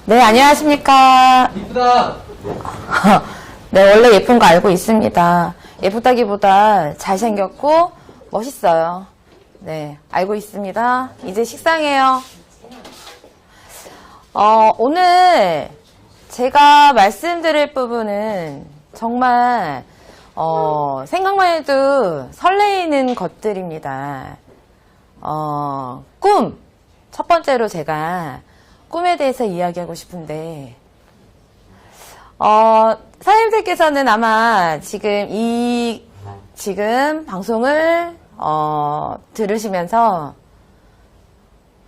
네, 안녕하십니까. 이쁘다. 네, 원래 예쁜 거 알고 있습니다. 예쁘다기보다 잘생겼고 멋있어요. 네, 알고 있습니다. 이제 식상해요. 오늘 제가 말씀드릴 부분은 정말 생각만 해도 설레이는 것들입니다. 꿈. 첫 번째로 제가 꿈에 대해서 이야기하고 싶은데, 사장님들께서는 아마 지금 방송을, 들으시면서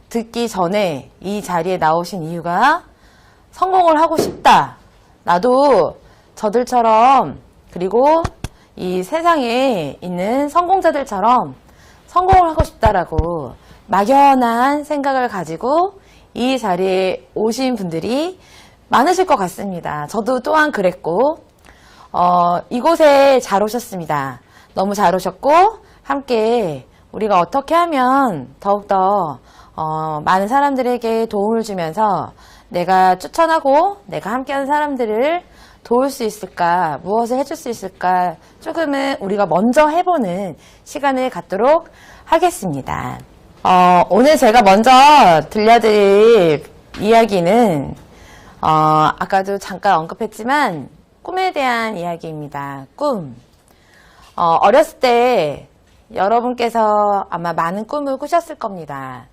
듣기 전에 이 자리에 나오신 이유가 성공을 하고 싶다. 나도 저들처럼, 그리고 이 세상에 있는 성공자들처럼 성공을 하고 싶다라고 막연한 생각을 가지고 이 자리에 오신 분들이 많으실 것 같습니다. 저도 또한 그랬고, 이곳에 잘 오셨습니다. 너무 잘 오셨고, 함께 우리가 어떻게 하면 더욱더 많은 사람들에게 도움을 주면서 내가 추천하고 내가 함께하는 사람들을 도울 수 있을까, 무엇을 해줄 수 있을까, 조금은 우리가 먼저 해보는 시간을 갖도록 하겠습니다. 오늘 제가 먼저 들려드릴 이야기는 아까도 잠깐 언급했지만 꿈에 대한 이야기입니다. 꿈. 어렸을 때 여러분께서 아마 많은 꿈을 꾸셨을 겁니다.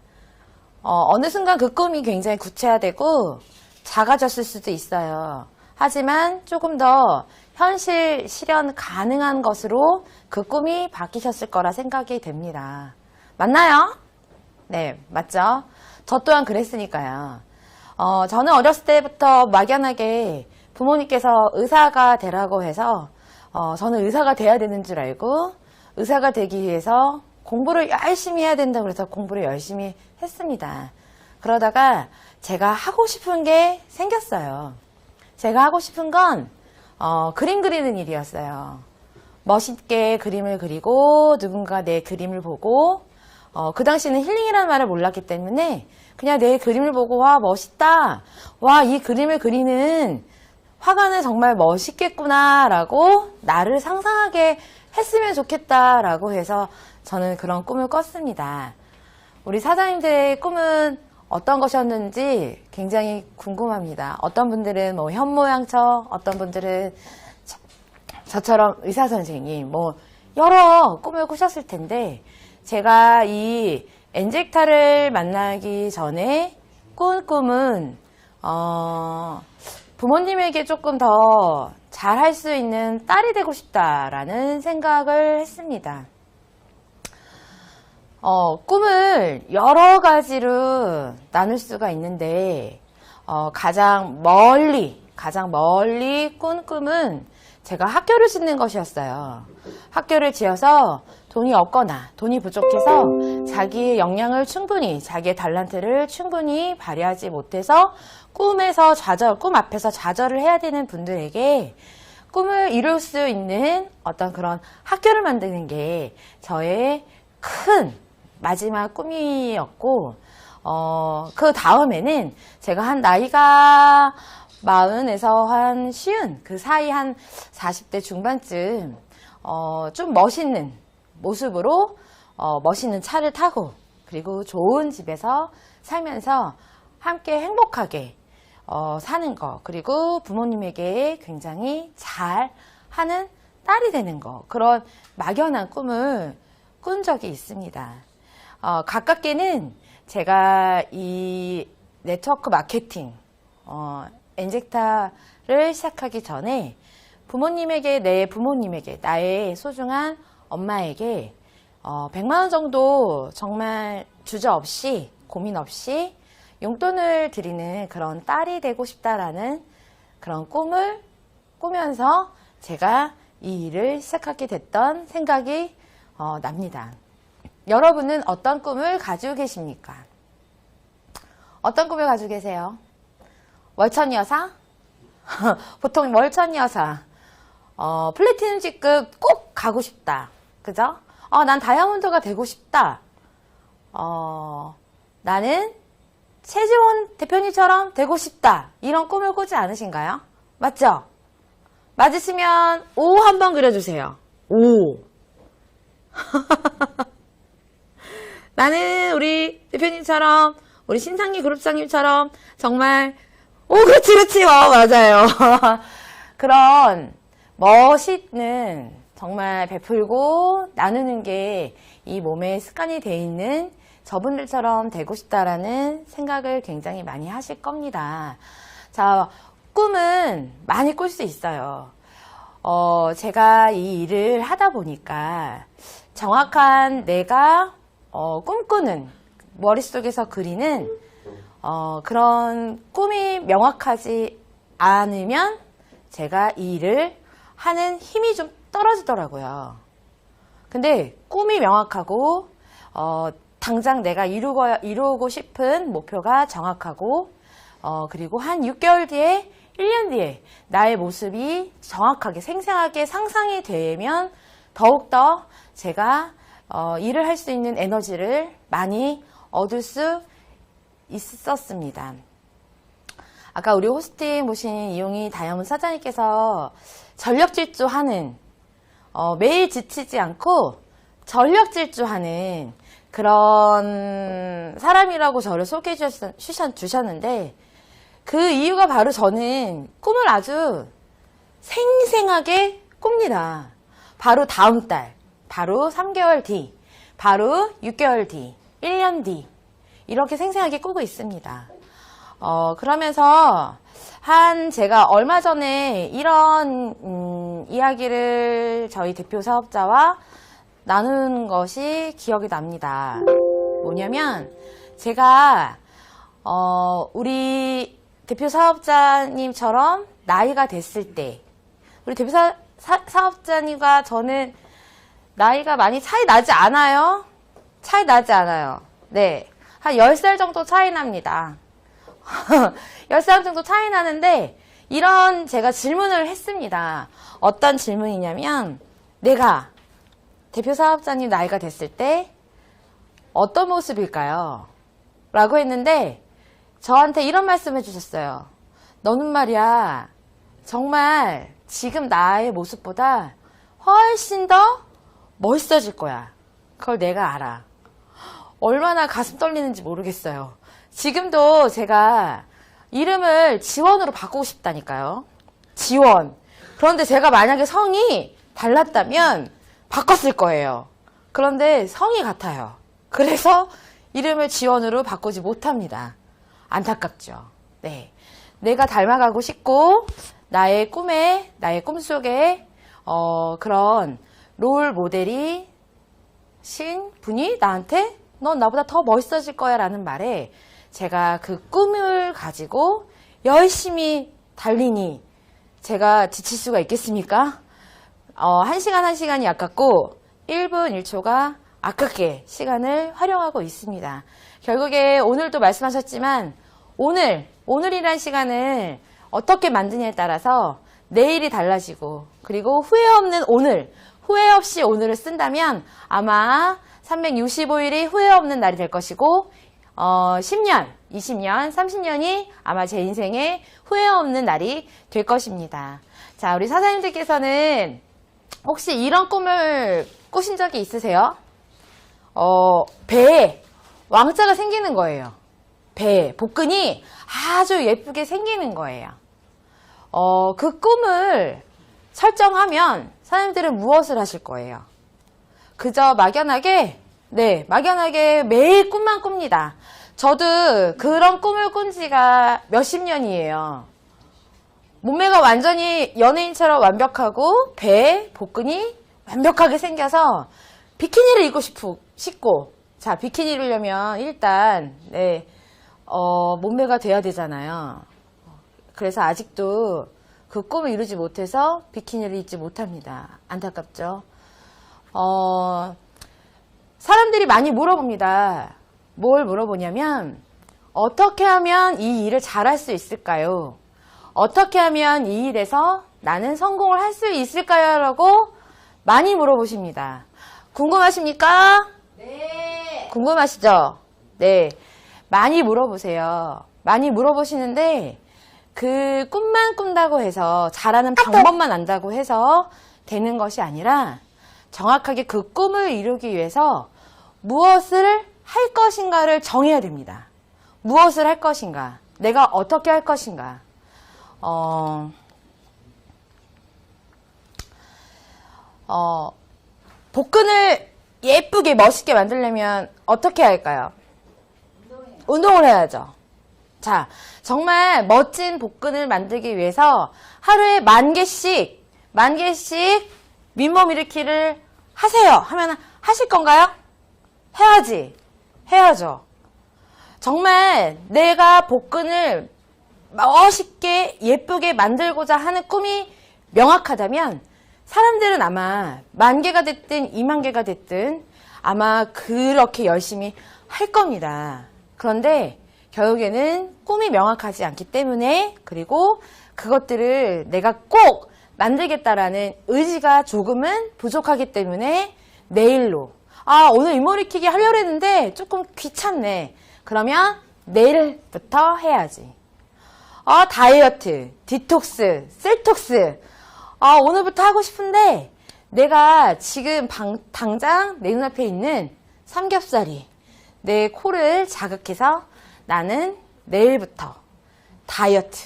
어느 순간 그 꿈이 굉장히 구체화되고 작아졌을 수도 있어요. 하지만 조금 더 현실 실현 가능한 것으로 그 꿈이 바뀌셨을 거라 생각이 됩니다. 맞나요? 네, 맞죠? 저 또한 그랬으니까요. 저는 어렸을 때부터 막연하게 부모님께서 의사가 되라고 해서 저는 의사가 돼야 되는 줄 알고 의사가 되기 위해서 공부를 열심히 해야 된다고 해서 공부를 열심히 했습니다. 그러다가 제가 하고 싶은 게 생겼어요. 제가 하고 싶은 건 그림 그리는 일이었어요. 멋있게 그림을 그리고 누군가 내 그림을 보고 그 당시에는 힐링이라는 말을 몰랐기 때문에 그냥 내 그림을 보고 와 멋있다. 와 이 그림을 그리는 화가는 정말 멋있겠구나 라고 나를 상상하게 했으면 좋겠다 라고 해서 저는 그런 꿈을 꿨습니다. 우리 사장님들의 꿈은 어떤 것이었는지 굉장히 궁금합니다. 어떤 분들은 뭐 현모양처, 어떤 분들은 저처럼 의사 선생님, 뭐 여러 꿈을 꾸셨을 텐데 제가 이 엔젝타를 만나기 전에 꾼 꿈은 부모님에게 조금 더 잘할 수 있는 딸이 되고 싶다라는 생각을 했습니다. 꿈을 여러 가지로 나눌 수가 있는데 가장 멀리 꾼 꿈은 제가 학교를 짓는 것이었어요. 학교를 지어서 돈이 없거나 돈이 부족해서 자기의 역량을 충분히, 자기의 달란트를 충분히 발휘하지 못해서 꿈 앞에서 좌절을 해야 되는 분들에게 꿈을 이룰 수 있는 어떤 그런 학교를 만드는 게 저의 큰 마지막 꿈이었고, 그 다음에는 제가 한 나이가 40에서 한 50, 그 사이 한 40대 중반쯤, 좀 멋있는 모습으로, 멋있는 차를 타고, 그리고 좋은 집에서 살면서 함께 행복하게, 사는 거, 그리고 부모님에게 굉장히 잘 하는 딸이 되는 거, 그런 막연한 꿈을 꾼 적이 있습니다. 가깝게는 제가 이 네트워크 마케팅, 엔젝타를 시작하기 전에 내 부모님에게, 나의 소중한 엄마에게 100만 원 정도 정말 주저없이, 고민 없이 용돈을 드리는 그런 딸이 되고 싶다라는 그런 꿈을 꾸면서 제가 이 일을 시작하게 됐던 생각이 납니다. 여러분은 어떤 꿈을 가지고 계십니까? 어떤 꿈을 가지고 계세요? 월천 여사? 보통 월천 여사. 플래티넘 G급 꼭 가고 싶다. 그죠? 난 다이아몬드가 되고 싶다. 나는 최지원 대표님처럼 되고 싶다. 이런 꿈을 꾸지 않으신가요? 맞죠? 맞으시면 O 한번 그려주세요. O. 나는 우리 대표님처럼, 우리 신상기 그룹장님처럼 정말 그렇지, 맞아요. 그런 멋있는 정말 베풀고 나누는 게 이 몸에 습관이 돼 있는 저분들처럼 되고 싶다라는 생각을 굉장히 많이 하실 겁니다. 자, 꿈은 많이 꿀 수 있어요. 제가 이 일을 하다 보니까 정확한 내가 꿈꾸는, 머릿속에서 그리는 그런 꿈이 명확하지 않으면 제가 이 일을 하는 힘이 좀 떨어지더라고요. 근데 꿈이 명확하고 당장 내가 이루고 싶은 목표가 정확하고 그리고 한 6개월 뒤에 1년 뒤에 나의 모습이 정확하게 생생하게 상상이 되면 더욱더 제가 일을 할 수 있는 에너지를 많이 얻을 수 있었습니다. 아까 우리 호스팅 보신 이용희 다이아몬드 사장님께서 전력질주하는 매일 지치지 않고 전력질주하는 그런 사람이라고 저를 소개해 주셨는데 그 이유가 바로 저는 꿈을 아주 생생하게 꿉니다. 바로 다음 달, 바로 3개월 뒤, 바로 6개월 뒤, 1년 뒤 이렇게 생생하게 꾸고 있습니다. 그러면서 제가 얼마 전에 이런 이야기를 저희 대표 사업자와 나눈 것이 기억이 납니다. 뭐냐면 제가 우리 대표 사업자님처럼 나이가 됐을 때 우리 대표 사업자님과 저는 나이가 많이 차이 나지 않아요? 차이 나지 않아요. 네. 한 10살 정도 차이 납니다. 10살 정도 차이 나는데 이런 제가 질문을 했습니다. 어떤 질문이냐면 내가 대표 사업자님 나이가 됐을 때 어떤 모습일까요? 라고 했는데 저한테 이런 말씀 해주셨어요. 너는 말이야 정말 지금 나의 모습보다 훨씬 더 멋있어질 거야. 그걸 내가 알아. 얼마나 가슴 떨리는지 모르겠어요. 지금도 제가 이름을 지원으로 바꾸고 싶다니까요. 지원. 그런데 제가 만약에 성이 달랐다면 바꿨을 거예요. 그런데 성이 같아요. 그래서 이름을 지원으로 바꾸지 못합니다. 안타깝죠. 네. 내가 닮아가고 싶고 나의 꿈속에 그런 롤 모델이 신 분이 나한테 넌 나보다 더 멋있어질 거야 라는 말에 제가 그 꿈을 가지고 열심히 달리니 제가 지칠 수가 있겠습니까? 1시간 1시간이 아깝고 1분 1초가 아깝게 시간을 활용하고 있습니다. 결국에 오늘도 말씀하셨지만 오늘이란 시간을 어떻게 만드냐에 따라서 내일이 달라지고 그리고 후회 없이 오늘을 쓴다면 아마 365일이 후회 없는 날이 될 것이고 10년, 20년, 30년이 아마 제 인생에 후회 없는 날이 될 것입니다. 자, 우리 사장님들께서는 혹시 이런 꿈을 꾸신 적이 있으세요? 배에 왕자가 생기는 거예요. 배, 복근이 아주 예쁘게 생기는 거예요. 그 꿈을 설정하면 사장님들은 무엇을 하실 거예요? 그저 막연하게 매일 꿈만 꿉니다. 저도 그런 꿈을 꾼 지가 몇십 년이에요. 몸매가 완전히 연예인처럼 완벽하고 배, 복근이 완벽하게 생겨서 비키니를 입고 싶고 자, 비키니를 입으려면 일단 몸매가 돼야 되잖아요. 그래서 아직도 그 꿈을 이루지 못해서 비키니를 입지 못합니다. 안타깝죠. 사람들이 많이 물어봅니다. 뭘 물어보냐면 어떻게 하면 이 일을 잘할 수 있을까요? 어떻게 하면 이 일에서 나는 성공을 할 수 있을까요? 라고 많이 물어보십니다. 궁금하십니까? 네. 궁금하시죠? 네. 많이 물어보세요. 많이 물어보시는데 그 꿈만 꾼다고 해서 잘하는 방법만 안다고 해서 되는 것이 아니라 정확하게 그 꿈을 이루기 위해서 무엇을 할 것인가를 정해야 됩니다. 무엇을 할 것인가? 내가 어떻게 할 것인가? 복근을 예쁘게 멋있게 만들려면 어떻게 할까요? 운동을 해야죠. 자, 정말 멋진 복근을 만들기 위해서 하루에 10,000개씩 윗몸 일으키를 하세요. 하면 하실 건가요? 해야죠. 정말 내가 복근을 멋있게 예쁘게 만들고자 하는 꿈이 명확하다면 사람들은 아마 10,000개가 됐든 20,000개가 됐든 아마 그렇게 열심히 할 겁니다. 그런데 결국에는 꿈이 명확하지 않기 때문에, 그리고 그것들을 내가 꼭 만들겠다라는 의지가 조금은 부족하기 때문에 내일로, 오늘 윗머리키기 하려고 했는데 조금 귀찮네. 그러면 내일부터 해야지. 다이어트, 디톡스, 셀톡스. 오늘부터 하고 싶은데 내가 지금 당장 내 눈앞에 있는 삼겹살이 내 코를 자극해서 나는 내일부터 다이어트,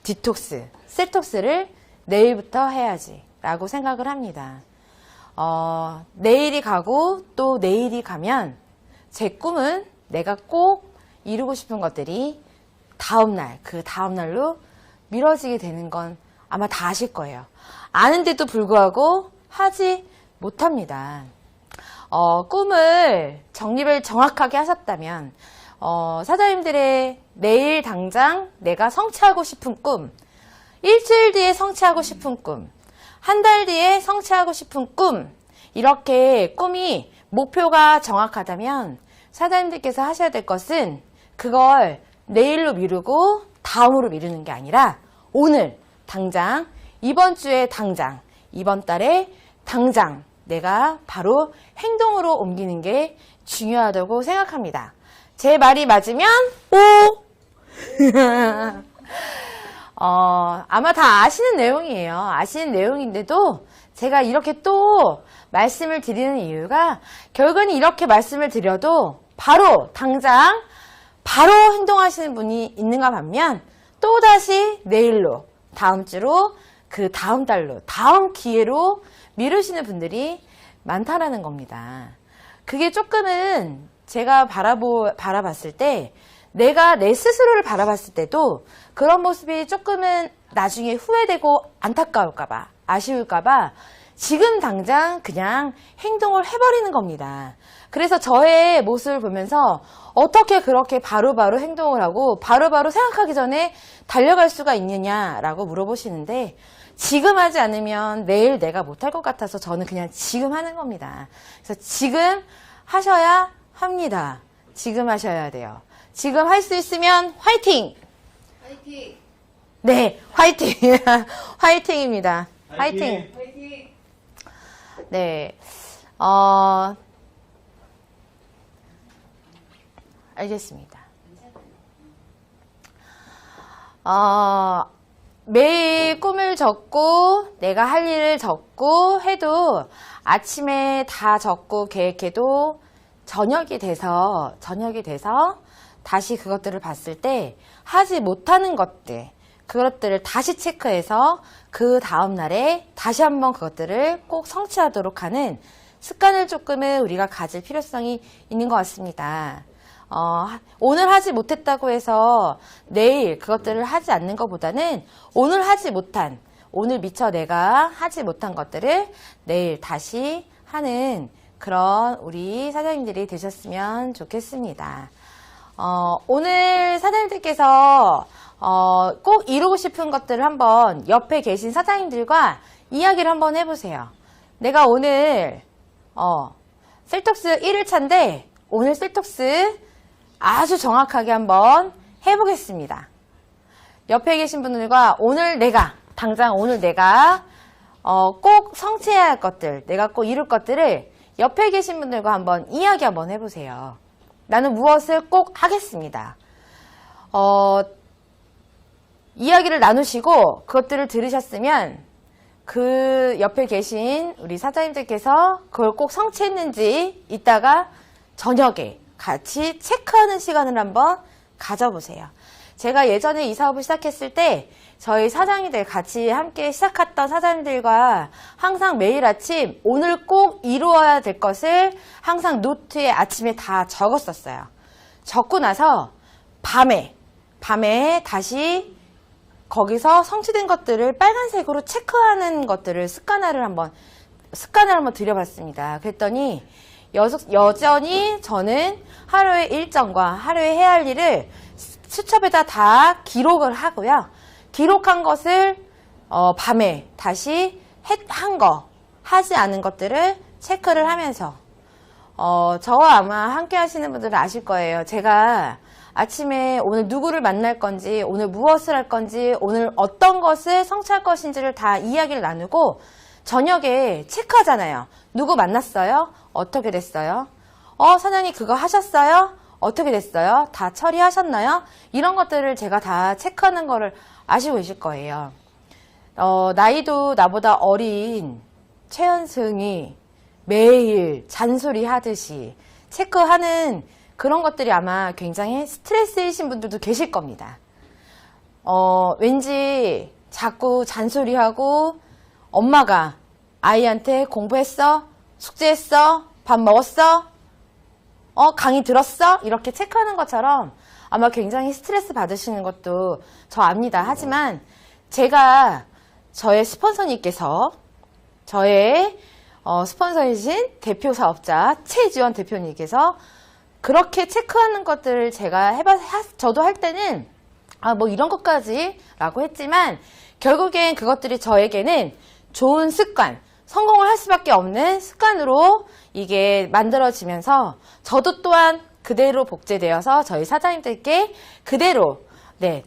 디톡스, 셀톡스를 내일부터 해야지 라고 생각을 합니다. 내일이 가고 또 내일이 가면 제 꿈은 내가 꼭 이루고 싶은 것들이 다음날, 그 다음날로 미뤄지게 되는 건 아마 다 아실 거예요. 아는데도 불구하고 하지 못합니다. 꿈을 정립을 정확하게 하셨다면 사장님들의 내일 당장 내가 성취하고 싶은 꿈, 일주일 뒤에 성취하고 싶은 꿈, 한 달 뒤에 성취하고 싶은 꿈, 이렇게 꿈이 목표가 정확하다면 사장님들께서 하셔야 될 것은 그걸 내일로 미루고 다음으로 미루는 게 아니라 오늘 당장, 이번 주에 당장, 이번 달에 당장 내가 바로 행동으로 옮기는 게 중요하다고 생각합니다. 제 말이 맞으면 오! 아마 다 아시는 내용이에요. 아시는 내용인데도 제가 이렇게 또 말씀을 드리는 이유가 결국은 이렇게 말씀을 드려도 바로 당장 바로 행동하시는 분이 있는가 반면 또다시 내일로, 다음 주로, 그 다음 달로, 다음 기회로 미루시는 분들이 많다라는 겁니다. 그게 조금은 제가 바라봤을 때, 내가 내 스스로를 바라봤을 때도 그런 모습이 조금은 나중에 후회되고 안타까울까봐, 아쉬울까봐 지금 당장 그냥 행동을 해버리는 겁니다. 그래서 저의 모습을 보면서 어떻게 그렇게 바로바로 행동을 하고 바로바로 생각하기 전에 달려갈 수가 있느냐라고 물어보시는데, 지금 하지 않으면 내일 내가 못할 것 같아서 저는 그냥 지금 하는 겁니다. 그래서 지금 하셔야 합니다. 지금 하셔야 돼요. 지금 할 수 있으면 화이팅! 화이팅! 네, 화이팅! 화이팅입니다. 화이팅! 화이팅! 네, 알겠습니다. 매일 꿈을 적고 내가 할 일을 적고 해도 아침에 다 적고 계획해도 저녁이 돼서 다시 그것들을 봤을 때 하지 못하는 것들, 그것들을 다시 체크해서 그 다음날에 다시 한번 그것들을 꼭 성취하도록 하는 습관을 조금은 우리가 가질 필요성이 있는 것 같습니다. 오늘 하지 못했다고 해서 내일 그것들을 하지 않는 것보다는 오늘 미처 내가 하지 못한 것들을 내일 다시 하는 그런 우리 사장님들이 되셨으면 좋겠습니다. 오늘 사장님들께서 꼭 이루고 싶은 것들을 한번 옆에 계신 사장님들과 이야기를 한번 해보세요. 내가 오늘 셀톡스 1일차인데 오늘 셀톡스 아주 정확하게 한번 해보겠습니다. 옆에 계신 분들과 오늘 내가 꼭 성취해야 할 것들, 내가 꼭 이룰 것들을 옆에 계신 분들과 한번 이야기 한번 해보세요. 나는 무엇을 꼭 하겠습니다. 이야기를 나누시고 그것들을 들으셨으면 그 옆에 계신 우리 사장님들께서 그걸 꼭 성취했는지 이따가 저녁에 같이 체크하는 시간을 한번 가져보세요. 제가 예전에 이 사업을 시작했을 때 저희 사장님들 같이 함께 시작했던 사장님들과 항상 매일 아침 오늘 꼭 이루어야 될 것을 항상 노트에 아침에 다 적었었어요. 적고 나서 밤에 다시 거기서 성취된 것들을 빨간색으로 체크하는 것들을 습관화를 한번 드려봤습니다. 그랬더니 여전히 저는 하루의 일정과 하루에 해야 할 일을 수첩에다 다 기록을 하고요. 기록한 것을 밤에 다시 하지 않은 것들을 체크를 하면서 저와 아마 함께 하시는 분들은 아실 거예요. 제가 아침에 오늘 누구를 만날 건지, 오늘 무엇을 할 건지, 오늘 어떤 것을 성취할 것인지를 다 이야기를 나누고 저녁에 체크하잖아요. 누구 만났어요? 어떻게 됐어요? 사장님 그거 하셨어요? 어떻게 됐어요? 다 처리하셨나요? 이런 것들을 제가 다 체크하는 거를 아시고 계실 거예요. 나이도 나보다 어린 최연승이 매일 잔소리 하듯이 체크하는 그런 것들이 아마 굉장히 스트레스이신 분들도 계실 겁니다. 왠지 자꾸 잔소리하고 엄마가 아이한테 공부했어? 숙제했어? 밥 먹었어? 강의 들었어? 이렇게 체크하는 것처럼 아마 굉장히 스트레스 받으시는 것도 저 압니다. 하지만 제가 저의 스폰서님께서 저의 스폰서이신 대표 사업자 최지원 대표님께서 그렇게 체크하는 것들을 제가 저도 할 때는 뭐 이런 것까지 라고 했지만 결국엔 그것들이 저에게는 좋은 습관, 성공을 할 수밖에 없는 습관으로 이게 만들어지면서 저도 또한 그대로 복제되어서 저희 사장님들께 그대로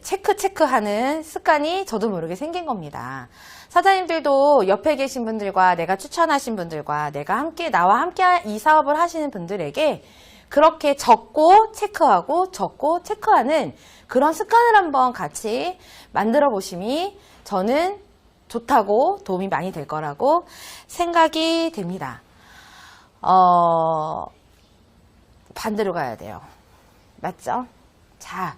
체크하는 습관이 저도 모르게 생긴 겁니다. 사장님들도 옆에 계신 분들과 내가 추천하신 분들과 나와 함께 이 사업을 하시는 분들에게 그렇게 적고 체크하는 그런 습관을 한번 같이 만들어 보심이 저는 좋다고 도움이 많이 될 거라고 생각이 됩니다. 반대로 가야 돼요. 맞죠? 자,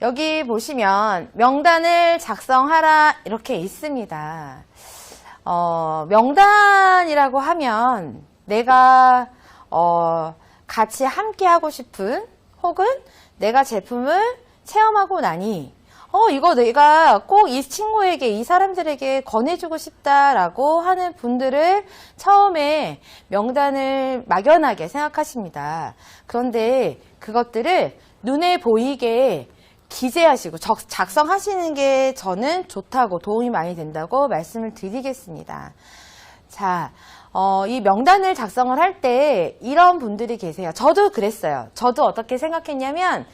여기 보시면 명단을 작성하라 이렇게 있습니다. 명단이라고 하면 내가 같이 함께 하고 싶은 혹은 내가 제품을 체험하고 나니 이거 내가 꼭 이 친구에게 이 사람들에게 권해주고 싶다라고 하는 분들을 처음에 명단을 막연하게 생각하십니다. 그런데 그것들을 눈에 보이게 기재하시고 작성하시는 게 저는 좋다고 도움이 많이 된다고 말씀을 드리겠습니다. 자, 이 명단을 작성을 할 때 이런 분들이 계세요. 저도 그랬어요. 저도 어떻게 생각했냐면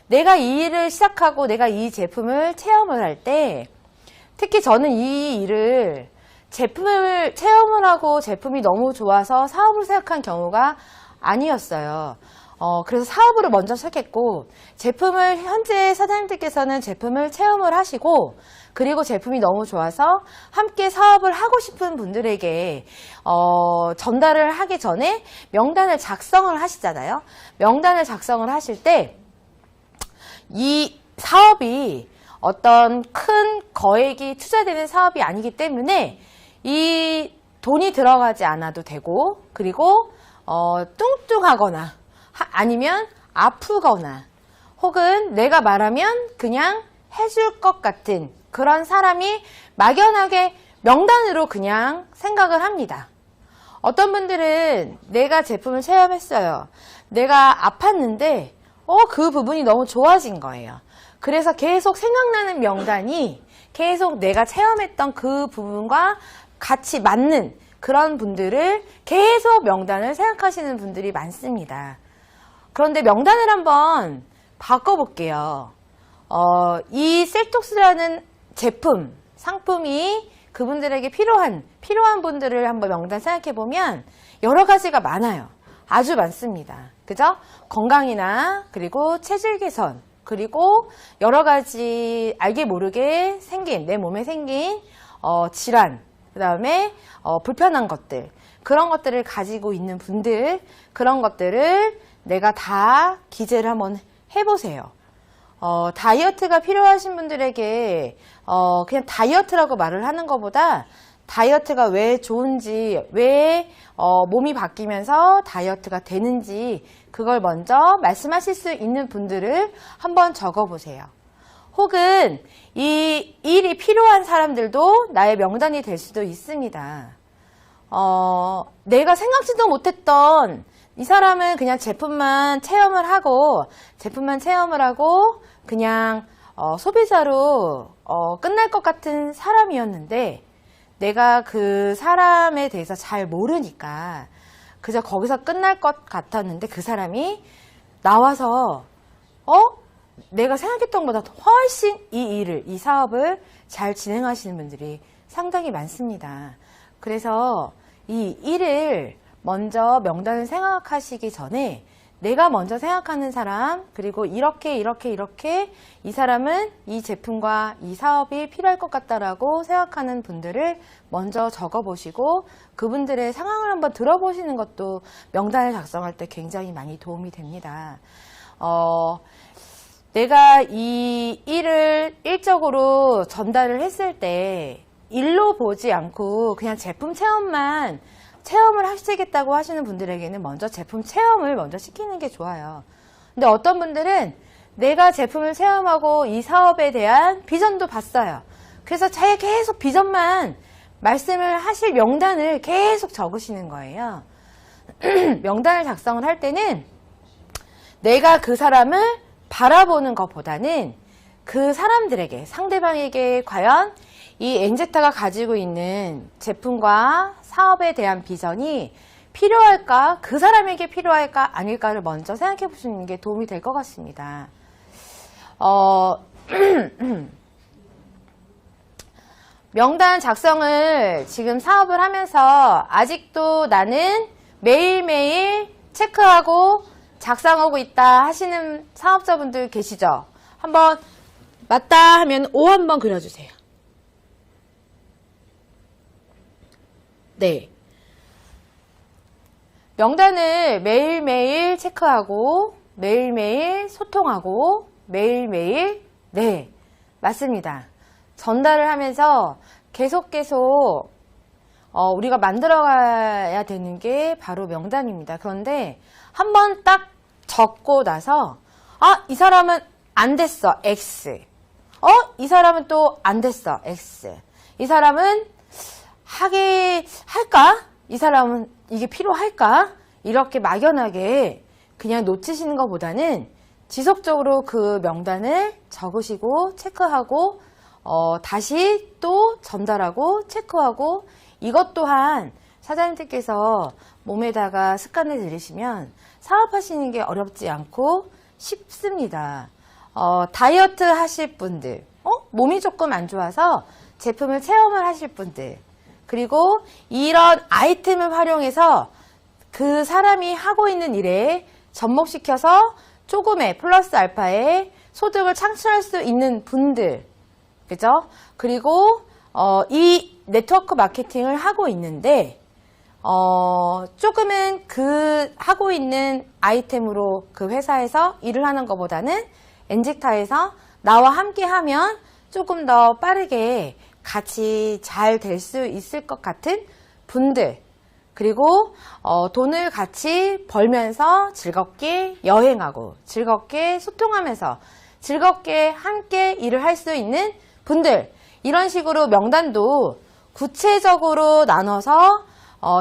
내가 이 일을 시작하고 내가 이 제품을 체험을 할 때 특히 저는 이 일을 제품을 체험을 하고 제품이 너무 좋아서 사업을 시작한 경우가 아니었어요. 그래서 사업으로 먼저 시작했고 제품을 현재 사장님들께서는 제품을 체험을 하시고 그리고 제품이 너무 좋아서 함께 사업을 하고 싶은 분들에게 전달을 하기 전에 명단을 작성을 하시잖아요. 명단을 작성을 하실 때 이 사업이 어떤 큰 거액이 투자되는 사업이 아니기 때문에 이 돈이 들어가지 않아도 되고 그리고 뚱뚱하거나 아니면 아프거나 혹은 내가 말하면 그냥 해줄 것 같은 그런 사람이 막연하게 명단으로 그냥 생각을 합니다. 어떤 분들은 내가 제품을 체험했어요. 내가 아팠는데 그 부분이 너무 좋아진 거예요. 그래서 계속 생각나는 명단이 계속 내가 체험했던 그 부분과 같이 맞는 그런 분들을 계속 명단을 생각하시는 분들이 많습니다. 그런데 명단을 한번 바꿔볼게요. 이 셀톡스라는 제품, 상품이 그분들에게 필요한 분들을 한번 명단 생각해보면 여러 가지가 많아요. 아주 많습니다. 그죠? 건강이나 그리고 체질 개선, 그리고 여러 가지 알게 모르게 생긴, 내 몸에 생긴 질환, 그 다음에 불편한 것들, 그런 것들을 가지고 있는 분들, 그런 것들을 내가 다 기재를 한번 해보세요. 다이어트가 필요하신 분들에게 그냥 다이어트라고 말을 하는 것보다 다이어트가 왜 좋은지, 왜 몸이 바뀌면서 다이어트가 되는지 그걸 먼저 말씀하실 수 있는 분들을 한번 적어보세요. 혹은 이 일이 필요한 사람들도 나의 명단이 될 수도 있습니다. 내가 생각지도 못했던 이 사람은 그냥 제품만 체험을 하고 그냥 소비자로 끝날 것 같은 사람이었는데 내가 그 사람에 대해서 잘 모르니까 그저 거기서 끝날 것 같았는데 그 사람이 나와서 내가 생각했던 것보다 훨씬 이 사업을 잘 진행하시는 분들이 상당히 많습니다. 그래서 이 일을 먼저 명단을 생각하시기 전에 내가 먼저 생각하는 사람, 그리고 이렇게 이 사람은 이 제품과 이 사업이 필요할 것 같다라고 생각하는 분들을 먼저 적어보시고 그분들의 상황을 한번 들어보시는 것도 명단을 작성할 때 굉장히 많이 도움이 됩니다. 내가 이 일을 일적으로 전달을 했을 때 일로 보지 않고 그냥 제품 체험을 하시겠다고 하시는 분들에게는 먼저 제품 체험을 먼저 시키는 게 좋아요. 근데 어떤 분들은 내가 제품을 체험하고 이 사업에 대한 비전도 봤어요. 그래서 자기가 계속 비전만 말씀을 하실 명단을 계속 적으시는 거예요. 명단을 작성을 할 때는 내가 그 사람을 바라보는 것보다는 그 사람들에게, 상대방에게 과연 이 엔제타가 가지고 있는 제품과 사업에 대한 비전이 필요할까, 그 사람에게 필요할까 아닐까를 먼저 생각해 보시는 게 도움이 될 것 같습니다. 명단 작성을 지금 사업을 하면서 아직도 나는 매일매일 체크하고 작성하고 있다 하시는 사업자분들 계시죠? 한번 맞다 하면 O 한번 그려주세요. 네. 명단을 매일매일 체크하고 매일매일 소통하고 매일매일 네, 맞습니다. 전달을 하면서 계속 우리가 만들어가야 되는 게 바로 명단입니다. 그런데 한번 딱 적고 나서 이 사람은 안 됐어, X. 이 사람은 또 안 됐어, X. 이 사람은 할까? 이 사람은 이게 필요할까? 이렇게 막연하게 그냥 놓치시는 것보다는 지속적으로 그 명단을 적으시고 체크하고 다시 또 전달하고 체크하고 이것 또한 사장님들께서 몸에다가 습관을 들이시면 사업하시는 게 어렵지 않고 쉽습니다. 다이어트 하실 분들, 몸이 조금 안 좋아서 제품을 체험을 하실 분들, 그리고 이런 아이템을 활용해서 그 사람이 하고 있는 일에 접목시켜서 조금의 플러스 알파의 소득을 창출할 수 있는 분들, 그죠? 그리고 이 네트워크 마케팅을 하고 있는데 조금은 그 하고 있는 아이템으로 그 회사에서 일을 하는 것보다는 엔젝타에서 나와 함께 하면 조금 더 빠르게 같이 잘 될 수 있을 것 같은 분들, 그리고 돈을 같이 벌면서 즐겁게 여행하고 즐겁게 소통하면서 즐겁게 함께 일을 할 수 있는 분들, 이런 식으로 명단도 구체적으로 나눠서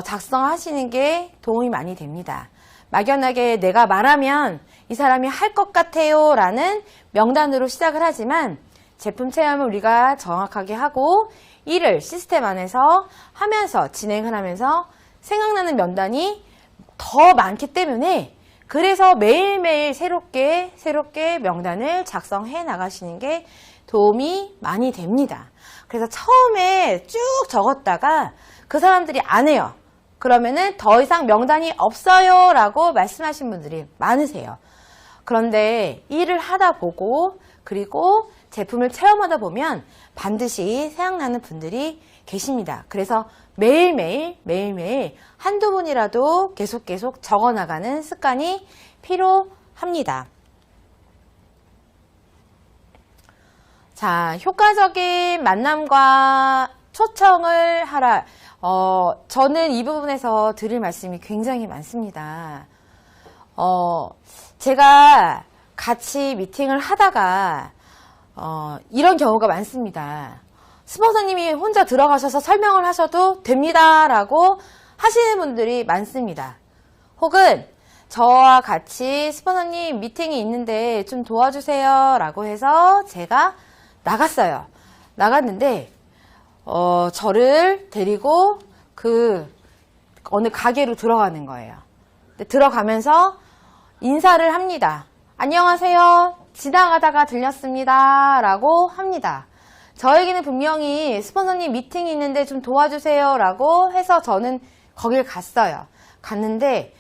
작성하시는 게 도움이 많이 됩니다. 막연하게 내가 말하면 이 사람이 할 것 같아요 라는 명단으로 시작을 하지만 제품 체험을 우리가 정확하게 하고 일을 시스템 안에서 하면서 진행을 하면서 생각나는 명단이 더 많기 때문에 그래서 매일매일 새롭게 명단을 작성해 나가시는 게 도움이 많이 됩니다. 그래서 처음에 쭉 적었다가 그 사람들이 안 해요. 그러면은 더 이상 명단이 없어요 라고 말씀하신 분들이 많으세요. 그런데 일을 하다 보고 그리고 제품을 체험하다 보면 반드시 생각나는 분들이 계십니다. 그래서 매일매일 한두 분이라도 계속 적어나가는 습관이 필요합니다. 자, 효과적인 만남과 초청을 하라. 저는 이 부분에서 드릴 말씀이 굉장히 많습니다. 제가 같이 미팅을 하다가 이런 경우가 많습니다. 스폰서님이 혼자 들어가셔서 설명을 하셔도 됩니다 라고 하시는 분들이 많습니다. 혹은 저와 같이 스폰서님 미팅이 있는데 좀 도와주세요 라고 해서 제가 나갔어요. 나갔는데 저를 데리고 그 어느 가게로 들어가는 거예요. 들어가면서 인사를 합니다. 안녕하세요. 지나가다가 들렸습니다 라고 합니다. 저에게는 분명히 스폰서님 미팅이 있는데 좀 도와주세요 라고 해서 저는 거길 갔어요. 갔는데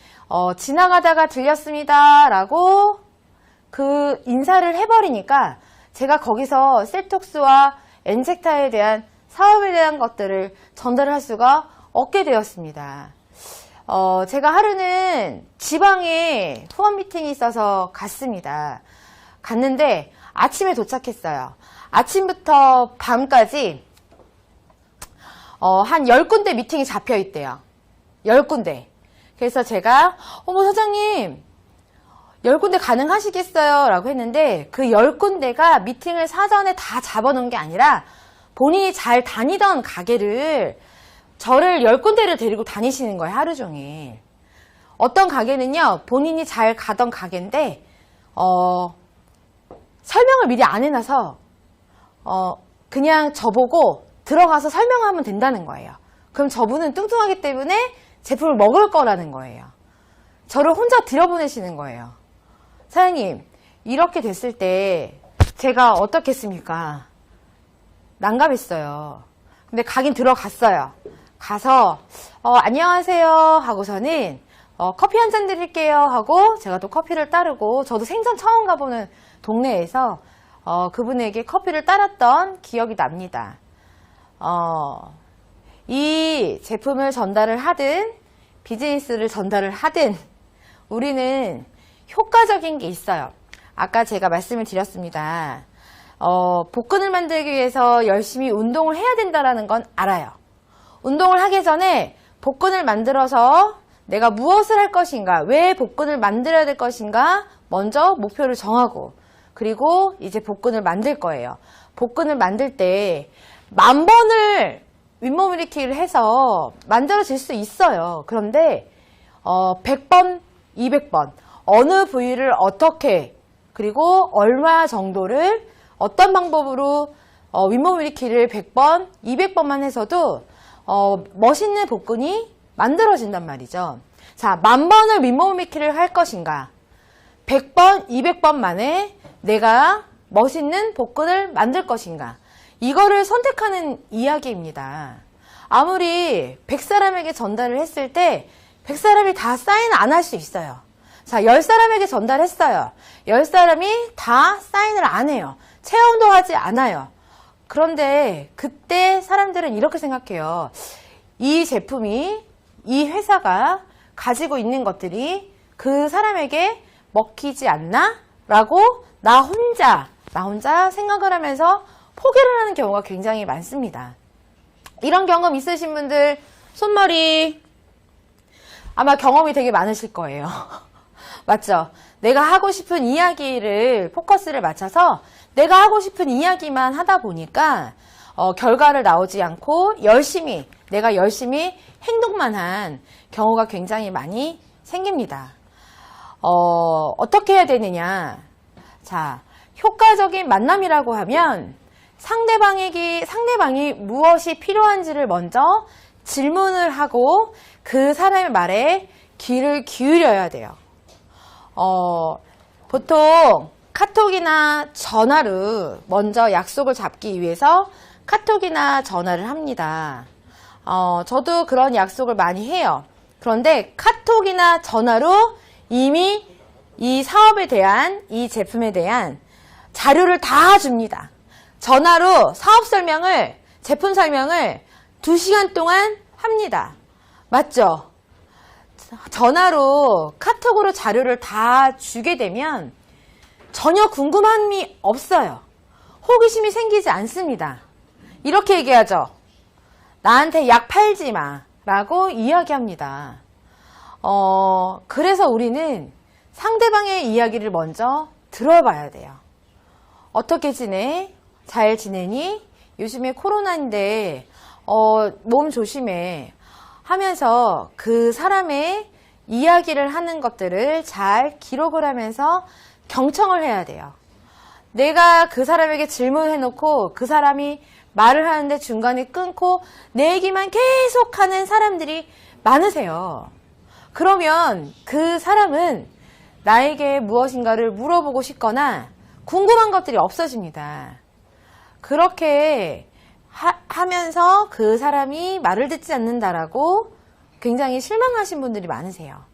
지나가다가 들렸습니다 라고 그 인사를 해버리니까 제가 거기서 셀톡스와 엔젝타에 대한 사업에 대한 것들을 전달할 수가 없게 되었습니다. 제가 하루는 지방에 후원 미팅이 있어서 갔습니다. 갔는데 아침에 도착했어요. 아침부터 밤까지 한 10군데 미팅이 잡혀 있대요. 10군데. 그래서 제가 어머 사장님 10군데 가능하시겠어요? 라고 했는데 그 10군데가 미팅을 사전에 다 잡아놓은 게 아니라 본인이 잘 다니던 가게를 저를 10군데를 데리고 다니시는 거예요. 하루 종일. 어떤 가게는요. 본인이 잘 가던 가게인데 설명을 미리 안 해놔서 그냥 저보고 들어가서 설명하면 된다는 거예요. 그럼 저분은 뚱뚱하기 때문에 제품을 먹을 거라는 거예요. 저를 혼자 들여보내시는 거예요. 사장님 이렇게 됐을 때 제가 어떻겠습니까? 난감했어요. 근데 가긴 들어갔어요. 가서 안녕하세요 하고서는 커피 한 잔 드릴게요 하고 제가 또 커피를 따르고 저도 생전 처음 가보는 동네에서 그분에게 커피를 따랐던 기억이 납니다. 이 제품을 전달을 하든 비즈니스를 전달을 하든 우리는 효과적인 게 있어요. 아까 제가 말씀을 드렸습니다. 복근을 만들기 위해서 열심히 운동을 해야 된다는 건 알아요. 운동을 하기 전에 복근을 만들어서 내가 무엇을 할 것인가, 왜 복근을 만들어야 될 것인가 먼저 목표를 정하고 그리고 이제 복근을 만들 거예요. 복근을 만들 때 10,000번을 윗몸 일으키기를 해서 만들어질 수 있어요. 그런데 100번, 200번 어느 부위를 어떻게 그리고 얼마 정도를 어떤 방법으로 윗몸 일으키기를 100번, 200번만 해서도 멋있는 복근이 만들어진단 말이죠. 자, 10,000번을 윗몸 일으키기를 할 것인가 100번, 200번 만에 내가 멋있는 복근을 만들 것인가 이거를 선택하는 이야기입니다. 아무리 100사람에게 전달을 했을 때 100사람이 다 사인 안 할 수 있어요. 자, 10사람에게 전달했어요. 10사람이 다 사인을 안 해요. 체험도 하지 않아요. 그런데 그때 사람들은 이렇게 생각해요. 이 제품이 이 회사가 가지고 있는 것들이 그 사람에게 먹히지 않나? 라고 나 혼자 생각을 하면서 포기를 하는 경우가 굉장히 많습니다. 이런 경험 있으신 분들 손머리 아마 경험이 되게 많으실 거예요. 맞죠? 내가 하고 싶은 이야기를 포커스를 맞춰서 내가 하고 싶은 이야기만 하다 보니까 결과를 나오지 않고 내가 열심히 행동만 한 경우가 굉장히 많이 생깁니다. 어떻게 해야 되느냐? 자, 효과적인 만남이라고 하면 상대방이 무엇이 필요한지를 먼저 질문을 하고 그 사람의 말에 귀를 기울여야 돼요. 보통 카톡이나 전화로 먼저 약속을 잡기 위해서 카톡이나 전화를 합니다. 저도 그런 약속을 많이 해요. 그런데 카톡이나 전화로 이미 이 사업에 대한, 이 제품에 대한 자료를 다 줍니다. 전화로 사업 설명을, 제품 설명을 2시간 동안 합니다. 맞죠? 전화로, 카톡으로 자료를 다 주게 되면 전혀 궁금함이 없어요. 호기심이 생기지 않습니다. 이렇게 얘기하죠. 나한테 약 팔지 마 라고 이야기합니다. 그래서 우리는 상대방의 이야기를 먼저 들어봐야 돼요. 어떻게 지내? 잘 지내니? 요즘에 코로나인데 몸 조심해 하면서 그 사람의 이야기를 하는 것들을 잘 기록을 하면서 경청을 해야 돼요. 내가 그 사람에게 질문을 해놓고 그 사람이 말을 하는데 중간에 끊고 내 얘기만 계속하는 사람들이 많으세요. 그러면 그 사람은 나에게 무엇인가를 물어보고 싶거나 궁금한 것들이 없어집니다. 그렇게 하면서 그 사람이 말을 듣지 않는다라고 굉장히 실망하신 분들이 많으세요.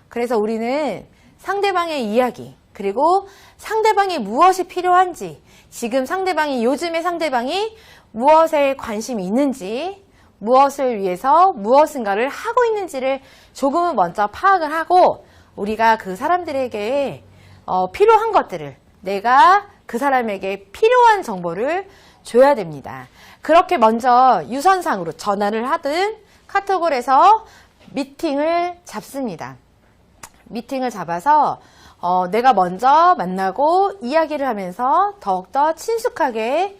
그래서 우리는 상대방의 이야기, 그리고 상대방이 무엇이 필요한지, 지금 요즘의 상대방이 무엇에 관심이 있는지, 무엇을 위해서 무엇인가를 하고 있는지를 조금은 먼저 파악을 하고, 우리가 그 사람들에게 필요한 것들을, 내가 그 사람에게 필요한 정보를 줘야 됩니다. 그렇게 먼저 유선상으로 전화를 하든 카톡을 해서 미팅을 잡습니다. 미팅을 잡아서 내가 먼저 만나고 이야기를 하면서 더욱더 친숙하게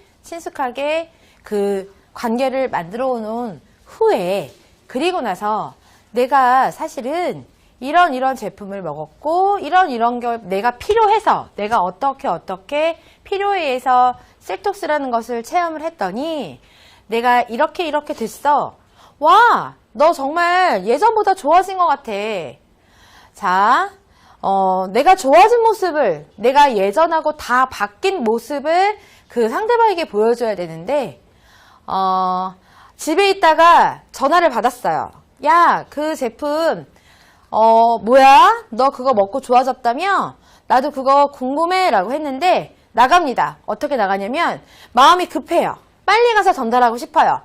그 관계를 만들어 놓은 후에, 그리고 나서 내가 사실은 이런 제품을 먹었고 이런 게 내가 필요해서, 내가 어떻게 필요해 해서 셀톡스라는 것을 체험을 했더니 내가 이렇게 됐어. 와, 너 정말 예전보다 좋아진 것 같아. 자, 내가 좋아진 모습을, 내가 예전하고 다 바뀐 모습을 그 상대방에게 보여줘야 되는데, 집에 있다가 전화를 받았어요. 야, 그 제품, 뭐야? 너 그거 먹고 좋아졌다며? 나도 그거 궁금해 라고 했는데 나갑니다. 어떻게 나가냐면 마음이 급해요. 빨리 가서 전달하고 싶어요.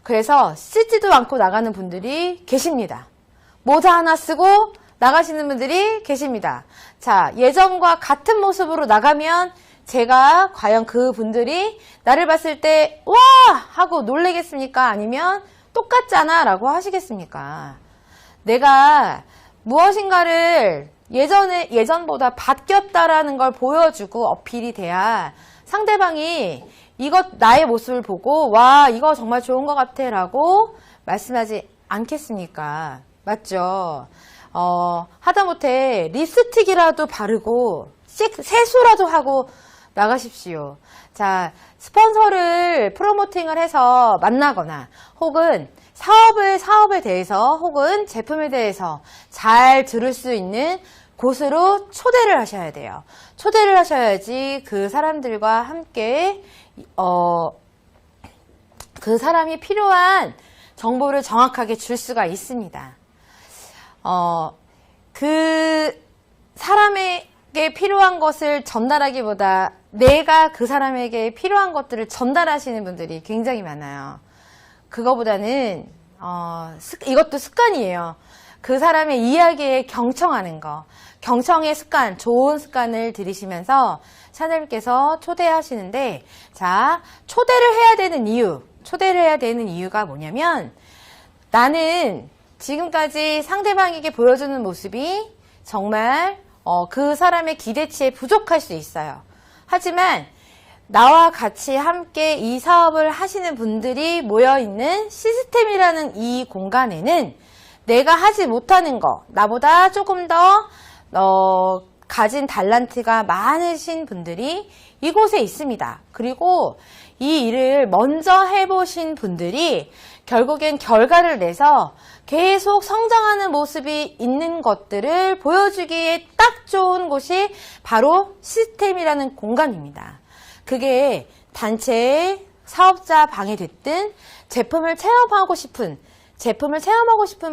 그래서 씻지도 않고 나가는 분들이 계십니다. 모자 하나 쓰고 나가시는 분들이 계십니다. 자, 예전과 같은 모습으로 나가면 제가 과연 그 분들이 나를 봤을 때 와! 하고 놀래겠습니까? 아니면 똑같잖아 라고 하시겠습니까? 내가 무엇인가를 예전보다 바뀌었다라는 걸 보여주고 어필이 돼야 상대방이 나의 모습을 보고 와, 이거 정말 좋은 것 같아 라고 말씀하지 않겠습니까? 맞죠? 하다못해 립스틱이라도 바르고 세수라도 하고 나가십시오. 자, 스폰서를 프로모팅을 해서 만나거나 혹은 사업에 대해서 혹은 제품에 대해서 잘 들을 수 있는 곳으로 초대를 하셔야 돼요. 초대를 하셔야지 그 사람들과 함께 그 사람이 필요한 정보를 정확하게 줄 수가 있습니다. 그 사람에게 필요한 것을 전달하기보다 내가 그 사람에게 필요한 것들을 전달하시는 분들이 굉장히 많아요. 그거보다는 이것도 습관이에요. 그 사람의 이야기에 경청하는 거, 경청의 습관, 좋은 습관을 들이시면서 샤넬님께서 초대하시는데, 자, 초대를 해야 되는 이유가 뭐냐면, 나는 지금까지 상대방에게 보여주는 모습이 정말 그 사람의 기대치에 부족할 수 있어요. 하지만 나와 같이 함께 이 사업을 하시는 분들이 모여있는 시스템이라는 이 공간에는 내가 하지 못하는 거, 나보다 조금 더 가진 달란트가 많으신 분들이 이곳에 있습니다. 그리고 이 일을 먼저 해보신 분들이 결국엔 결과를 내서 계속 성장하는 모습이 있는 것들을 보여주기에 딱 좋은 곳이 바로 시스템이라는 공간입니다. 그게 단체 사업자 방이 됐든 제품을 체험하고 싶은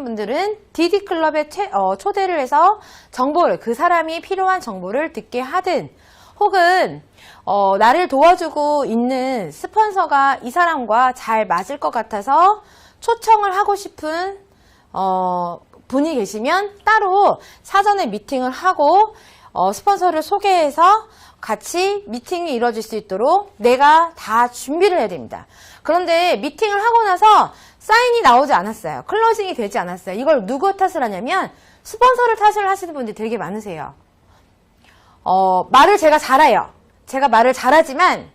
분들은 DD클럽에 초대를 해서 정보를, 그 사람이 필요한 정보를 듣게 하든, 혹은 나를 도와주고 있는 스폰서가 이 사람과 잘 맞을 것 같아서 초청을 하고 싶은 분이 계시면 따로 사전에 미팅을 하고 스폰서를 소개해서 같이 미팅이 이루어질 수 있도록 내가 다 준비를 해야 됩니다. 그런데 미팅을 하고 나서 사인이 나오지 않았어요. 클로징이 되지 않았어요. 이걸 누구 탓을 하냐면 스폰서를 탓을 하시는 분들이 되게 많으세요. 말을 제가 잘해요. 제가 말을 잘하지만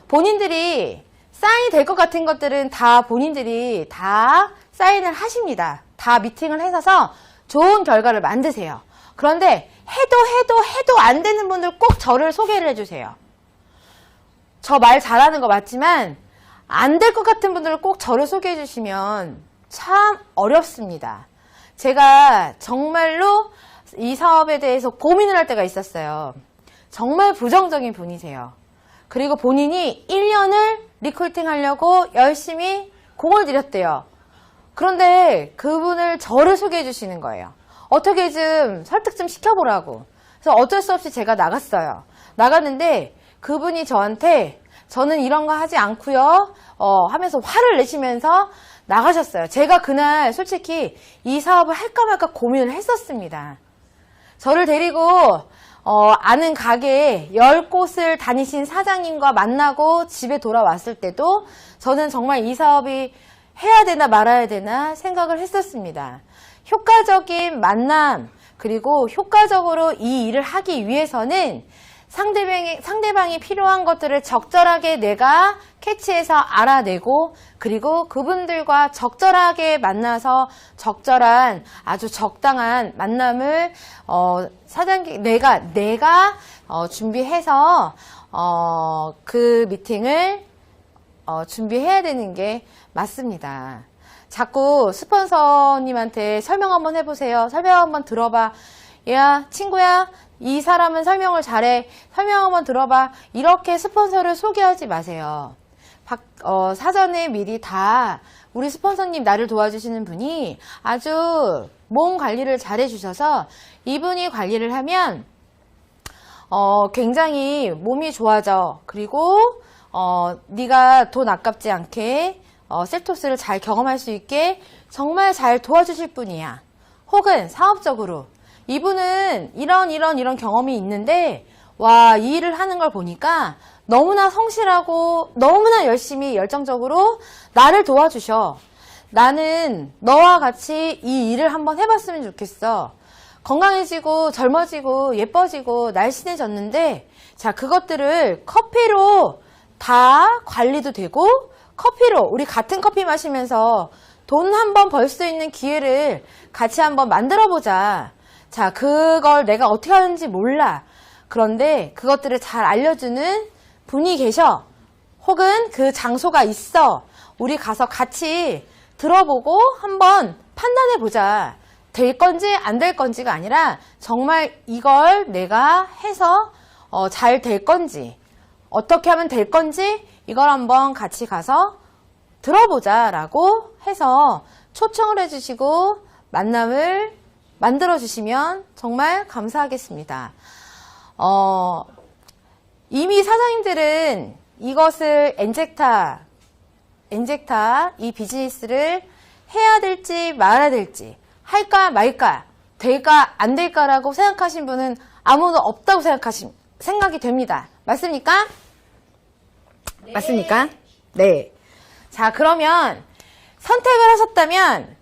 본인들이 사인이 될 것 같은 것들은 다 본인들이 다 사인을 하십니다. 다 미팅을 해서 좋은 결과를 만드세요. 그런데 해도 안 되는 분들 꼭 저를 소개를 해주세요. 저 말 잘하는 거 맞지만 안 될 것 같은 분들을 꼭 저를 소개해 주시면 참 어렵습니다. 제가 정말로 이 사업에 대해서 고민을 할 때가 있었어요. 정말 부정적인 분이세요. 그리고 본인이 1년을 리크루팅 하려고 열심히 공을 들였대요. 그런데 그분을 저를 소개해 주시는 거예요. 어떻게 좀 설득 좀 시켜보라고. 그래서 어쩔 수 없이 제가 나갔어요. 나갔는데 그분이 저한테 저는 이런 거 하지 않고요 하면서 화를 내시면서 나가셨어요. 제가 그날 솔직히 이 사업을 할까 말까 고민을 했었습니다. 저를 데리고 아는 가게에 10곳을 다니신 사장님과 만나고 집에 돌아왔을 때도 저는 정말 이 사업이 해야 되나 말아야 되나 생각을 했었습니다. 효과적인 만남, 그리고 효과적으로 이 일을 하기 위해서는 상대방이 필요한 것들을 적절하게 내가 캐치해서 알아내고, 그리고 그분들과 적절하게 만나서 적절한 아주 적당한 만남을 내가 준비해서 그 미팅을 준비해야 되는 게 맞습니다. 자꾸 스폰서님한테 설명 한번 해보세요. 설명 한번 들어봐. 야, 친구야, 이 사람은 설명을 잘해. 설명 한번 들어봐. 이렇게 스폰서를 소개하지 마세요. 사전에 미리 다 우리 스폰서님, 나를 도와주시는 분이 아주 몸 관리를 잘 해주셔서 이분이 관리를 하면 굉장히 몸이 좋아져. 그리고 네가 돈 아깝지 않게 셀토스를 잘 경험할 수 있게 정말 잘 도와주실 분이야. 혹은 사업적으로 이분은 이런 경험이 있는데 와, 이 일을 하는 걸 보니까 너무나 성실하고 너무나 열심히 열정적으로 나를 도와주셔. 나는 너와 같이 이 일을 한번 해봤으면 좋겠어. 건강해지고 젊어지고 예뻐지고 날씬해졌는데, 자, 그것들을 커피로 다 관리도 되고, 커피로 우리 같은 커피 마시면서 돈 한번 벌 수 있는 기회를 같이 한번 만들어 보자. 자, 그걸 내가 어떻게 하는지 몰라. 그런데 그것들을 잘 알려주는 분이 계셔. 혹은 그 장소가 있어. 우리 가서 같이 들어보고 한번 판단해 보자. 될 건지 안 될 건지가 아니라 정말 이걸 내가 해서 잘 될 건지, 어떻게 하면 될 건지 이걸 한번 같이 가서 들어보자 라고 해서 초청을 해주시고 만남을 만들어 주시면 정말 감사하겠습니다. 이미 사장님들은 이것을 엔젝타 이 비즈니스를 해야 될지 말아야 될지, 할까 말까, 될까 안 될까라고 생각하신 분은 아무도 없다고 생각이 됩니다. 맞습니까? 네. 맞습니까? 네. 자, 그러면 선택을 하셨다면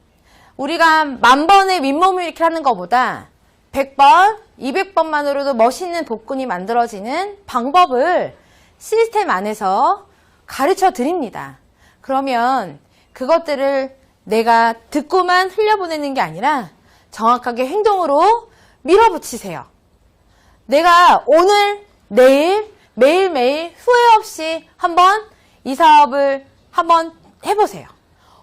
우리가 10,000번의 윗몸을 이렇게 하는 것보다 100번, 200번만으로도 멋있는 복근이 만들어지는 방법을 시스템 안에서 가르쳐 드립니다. 그러면 그것들을 내가 듣고만 흘려보내는 게 아니라 정확하게 행동으로 밀어붙이세요. 내가 오늘, 내일, 매일매일 후회 없이 한번 이 사업을 한번 해보세요.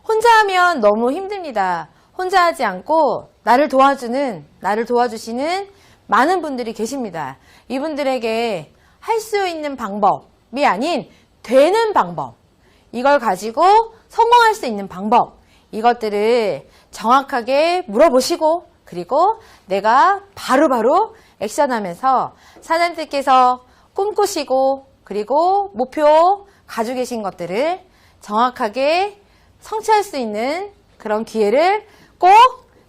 혼자 하면 너무 힘듭니다. 혼자 하지 않고 나를 도와주시는 많은 분들이 계십니다. 이분들에게 할 수 있는 방법이 아닌 되는 방법, 이걸 가지고 성공할 수 있는 방법, 이것들을 정확하게 물어보시고 그리고 내가 바로바로 액션하면서 사장님들께서 꿈꾸시고 그리고 목표 가지고 계신 것들을 정확하게 성취할 수 있는 그런 기회를 꼭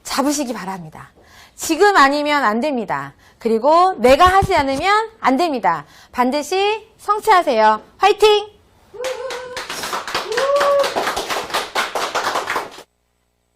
잡으시기 바랍니다. 지금 아니면 안 됩니다. 그리고 내가 하지 않으면 안 됩니다. 반드시 성취하세요. 화이팅!